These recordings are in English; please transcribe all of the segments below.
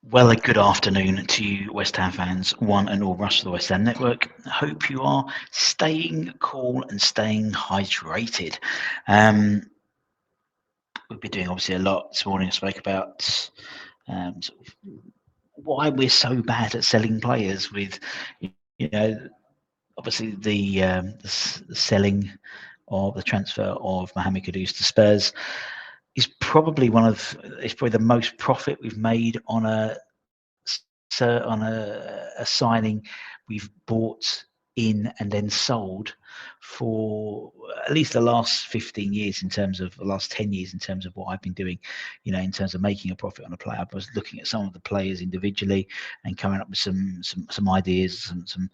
Well, a good afternoon to you, West Ham fans, one and all. Rush to the West Ham Network. Hope you are staying cool and staying hydrated. We've been doing obviously a lot this morning. I spoke about sort of why we're so bad at selling players. With obviously the selling of the transfer of Mohamed Kudus to Spurs is probably the most profit we've made on a signing we've bought in and then sold for at least the last 15 years, in terms of the last 10 years, in terms of what I've been doing, in terms of making a profit on a player. I was looking at some of the players individually and coming up with some ideas, some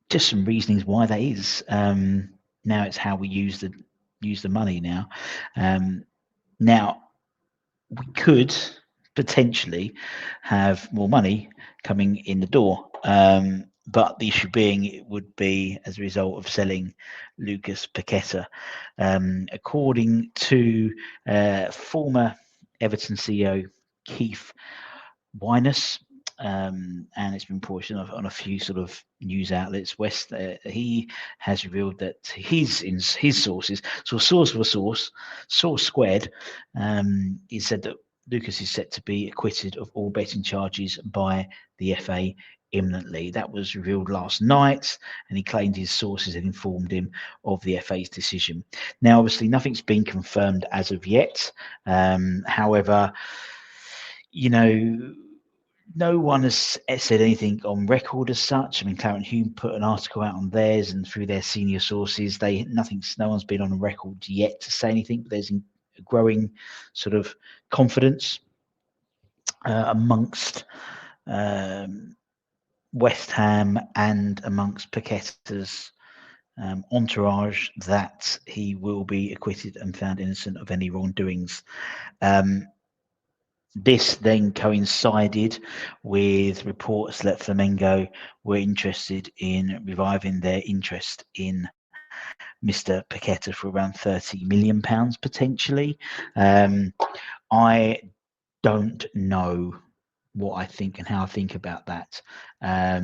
just some reasonings why that is. Now it's how we use the money now. Now we could potentially have more money coming in the door, but the issue being it would be as a result of selling Lucas Paqueta. According to former Everton CEO 𝙍𝙀𝙋𝙊𝙍𝙏, and it's been reported on a few sort of news outlets. He has revealed that his sources, so source for source squared, he said that Lucas is set to be acquitted of all betting charges by the FA imminently. That was revealed last night, and he claimed his sources had informed him of the FA's decision. Now, obviously, nothing's been confirmed as of yet. However, no one has said anything on record as such. I mean, Clarence Hume put an article out on theirs, and through their senior sources, no one's been on record yet to say anything. But there's a growing sort of confidence amongst West Ham and amongst Paqueta's entourage that he will be acquitted and found innocent of any wrongdoings. This then coincided with reports that Flamingo were interested in reviving their interest in Mr. Paqueta for around £30 million potentially. I don't know what I think and how I think about that. I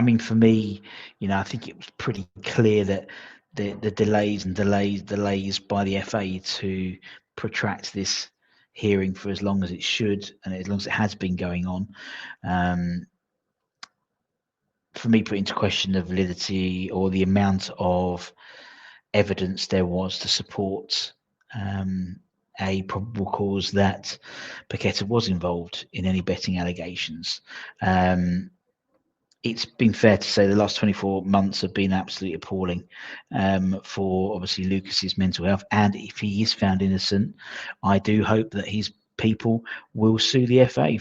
mean, for me, I think it was pretty clear that the delays by the FA to protract this hearing for as long as it should, and as long as it has been going on, for me, put into question the validity or the amount of evidence there was to support a probable cause that Paqueta was involved in any betting allegations. It's been fair to say the last 24 months have been absolutely appalling for obviously Lucas's mental health. And if he is found innocent, I do hope that his people will sue the FA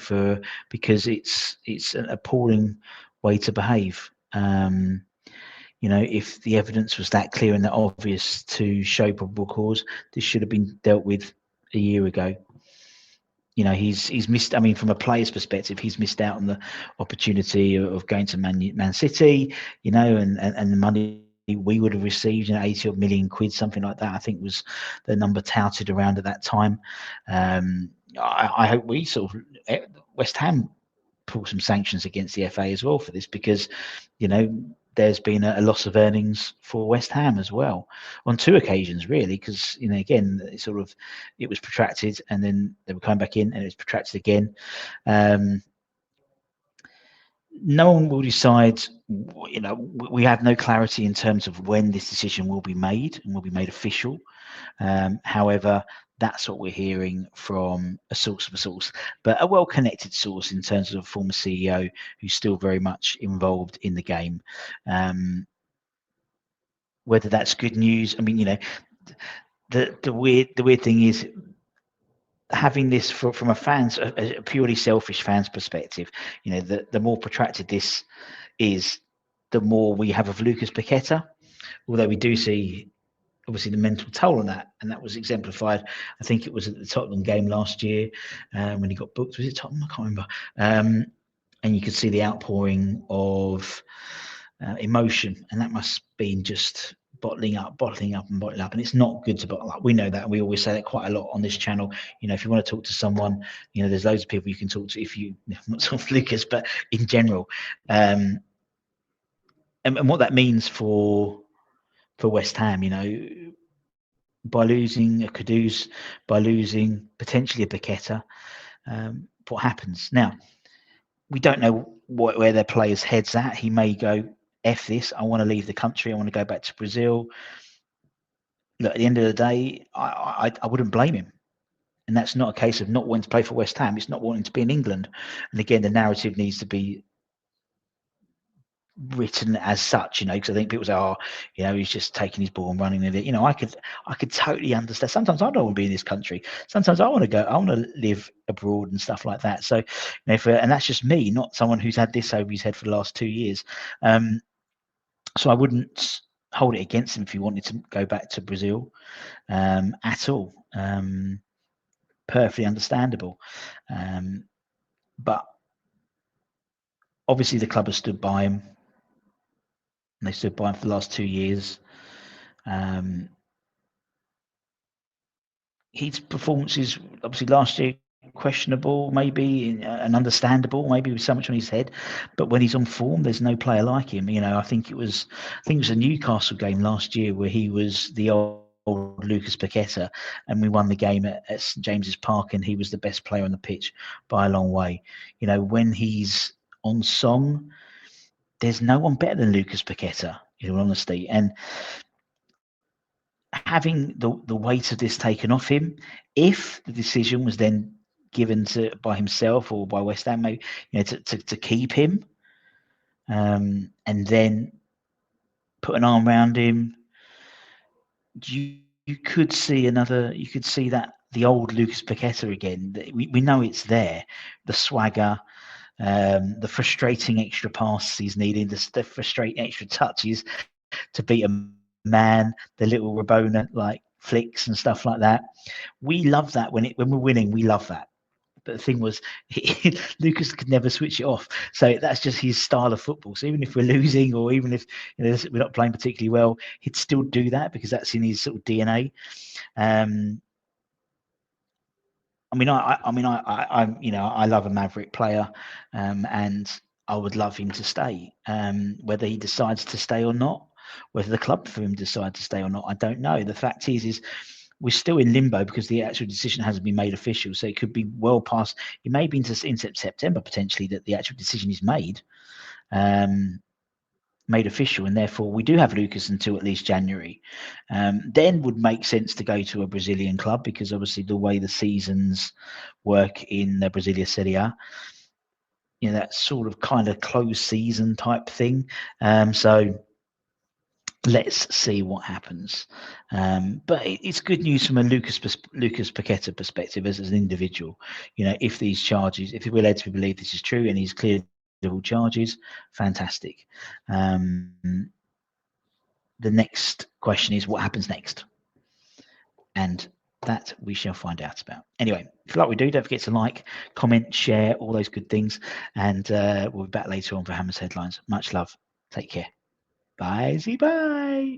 because it's an appalling way to behave. If the evidence was that clear and that obvious to show probable cause, this should have been dealt with a year ago. He's missed. I mean, from a player's perspective, he's missed out on the opportunity of going to Man City. And the money we would have received, 80 odd million quid, something like that, I think was the number touted around at that time. I hope we West Ham pull some sanctions against the FA as well for this, because there's been a loss of earnings for West Ham as well on two occasions, really, because again, it was protracted, and then they were coming back in, and it was protracted again. No one will decide. We have no clarity in terms of when this decision will be made and will be made official. However, that's what we're hearing from a source of a source, but a well-connected source in terms of a former CEO who's still very much involved in the game. Whether that's good news, I mean, the weird thing is having this from a purely selfish fan's perspective. The more protracted this is, the more we have of Lucas Paqueta. Although we do see, obviously, the mental toll on that, and that was exemplified. I think it was at the Tottenham game last year when he got booked. Was it Tottenham? I can't remember. And you could see the outpouring of emotion, and that must have been just bottling up, and it's not good to bottle up. We know that, and we always say that quite a lot on this channel. You know, if you want to talk to someone, you know, there's loads of people you can talk to. If you, not sort of Lucas, but in general, and what that means for West Ham, you know, by losing a Kudus, by losing potentially a Paqueta, what happens now? We don't know where their players' heads at. He may go, F this, I want to leave the country, I want to go back to Brazil. Look, at the end of the day, I wouldn't blame him. And that's not a case of not wanting to play for West Ham. It's not wanting to be in England. And again, the narrative needs to be written as such, you know, because I think people say, oh, you know, he's just taking his ball and running with it. You know, I could totally understand. Sometimes I don't want to be in this country. Sometimes I want to go, I want to live abroad and stuff like that. So, you know, and that's just me, not someone who's had this over his head for the last 2 years. So I wouldn't hold it against him if he wanted to go back to Brazil at all. Perfectly understandable. But obviously the club has stood by him. And they stood by him for the last 2 years. His performances, obviously last year, questionable, maybe, and understandable, maybe with so much on his head. But when he's on form, there's no player like him. You know, I think it was a Newcastle game last year where he was the old Lucas Paqueta, and we won the game at St James's Park, and he was the best player on the pitch by a long way. You know, when he's on song, there's no one better than Lucas Paqueta, in all honesty. And having the weight of this taken off him, if the decision was then given by himself or by West Ham, maybe, you know, to keep him, and then put an arm around him, you could see that the old Lucas Paqueta again. We know it's there, the swagger, the frustrating extra passes he's needing, the frustrating extra touches to beat a man, the little Rabona like flicks and stuff like that. We love that when we're winning. We love that. But the thing was, Lucas could never switch it off. So that's just his style of football. So even if we're losing, or even if, you know, we're not playing particularly well, he'd still do that because that's in his sort of DNA. I love a maverick player, and I would love him to stay. Whether he decides to stay or not, whether the club for him decide to stay or not, I don't know. The fact is we're still in limbo because the actual decision hasn't been made official. So it could be well past. It may be into September potentially that the actual decision is made official, and therefore we do have Lucas until at least January. Then would make sense to go to a Brazilian club, because obviously the way the seasons work in the Brasilia Serie A, you know, that sort of kind of closed season type thing. So let's see what happens. But it's good news from a Lucas Paqueta perspective as an individual. You know, if we're led to believe this is true and he's cleared all charges, fantastic. The next question is, what happens next? And that we shall find out about. Anyway, if you like what we do, don't forget to like, comment, share, all those good things. And we'll be back later on for Hammers Headlines. Much love. Take care. Bye. Bye.